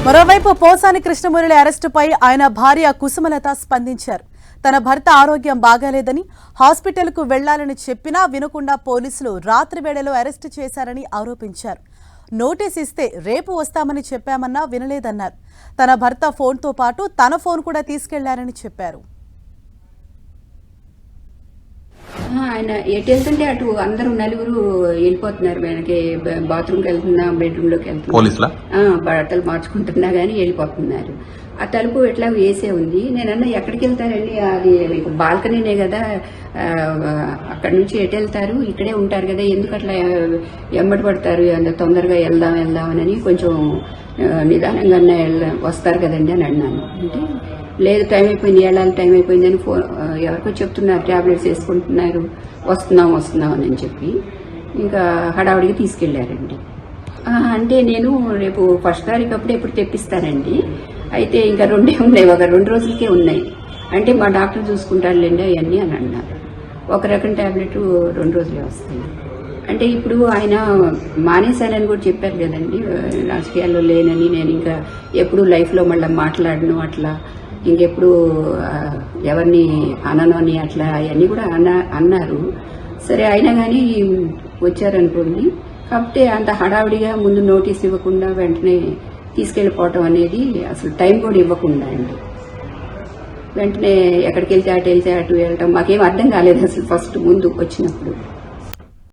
మరోవైపు పోసాని కృష్ణమురళి అరెస్టుపై ఆయన భార్య కుసుమలత స్పందించారు. తన భర్త ఆరోగ్యం బాగాలేదని హాస్పిటల్కు వెళ్లాలని చెప్పినా వినకుండా పోలీసులు రాత్రి వేళలో అరెస్టు చేశారని ఆరోపించారు. నోటీస్ ఇస్తే రేపు వస్తామని చెప్పామన్నా వినలేదన్నారు. తన భర్త ఫోన్తో పాటు తన ఫోన్ కూడా తీసుకెళ్లారని చెప్పారు. ఆయన ఎటు వెళ్తుంటే అటు అందరూ నలుగురు వెళ్ళిపోతున్నారు. వెనకే బాత్రూమ్కి వెళ్తున్నా, బెడ్రూమ్ లోకి వెళ్తున్నా, బట్టలు మార్చుకుంటున్నా గానీ వెళ్ళిపోతున్నారు. ఆ తలుపు ఎట్లా వేసే ఉంది. నేనన్నా ఎక్కడికి వెళ్తారండి, అది బాల్కనీనే కదా, అక్కడి నుంచి ఎటు వెళ్తారు, ఇక్కడే ఉంటారు కదా, ఎందుకు అట్లా ఎమ్మటి పడతారు, తొందరగా వెళ్దామని కొంచెం నిదానంగా వస్తారు కదండి అని అన్నాను. అంటే లేదు, టైం అయిపోయింది, వెళ్ళాలి, టైం అయిపోయిందని ఫోన్ ఎవరికో చెప్తున్నారు, ట్యాబ్లెట్స్ వేసుకుంటున్నారు, వస్తున్నాం అని చెప్పి ఇంకా హడావుడికి తీసుకెళ్లారండి. అంటే నేను రేపు 1వ తారీఖు అప్పుడు ఎప్పుడు తెప్పిస్తానండి. అయితే ఇంకా 2 ఉన్నాయి, ఒక 2 రోజులకే ఉన్నాయి. అంటే మా డాక్టర్ చూసుకుంటారులేండి అవన్నీ అని అన్నారు. ఒక రకం ట్యాబ్లెట్ 2 రోజులే వస్తాయి. అంటే ఇప్పుడు ఆయన మానేశానని కూడా చెప్పారు కదండి, రాజకీయాల్లో లేనని. నేను ఇంకా ఎప్పుడు లైఫ్లో మళ్ళీ మాట్లాడను, అట్లా ఇంకెప్పుడు ఎవరిని అనను అని అట్లా అవన్నీ కూడా అన్నారు. సరే అయినా కానీ వచ్చారనుకోండి. కాకపోతే అంత హడావిడిగా ముందు నోటీస్ ఇవ్వకుండా వెంటనే తీసుకెళ్లిపోవటం అనేది అసలు టైం కూడా ఇవ్వకుండా అండి. వెంటనే ఎక్కడికి వెళ్తే అటు వెళ్ళటం మాకేం అర్థం కాలేదు అసలు ఫస్ట్ ముందు వచ్చినప్పుడు.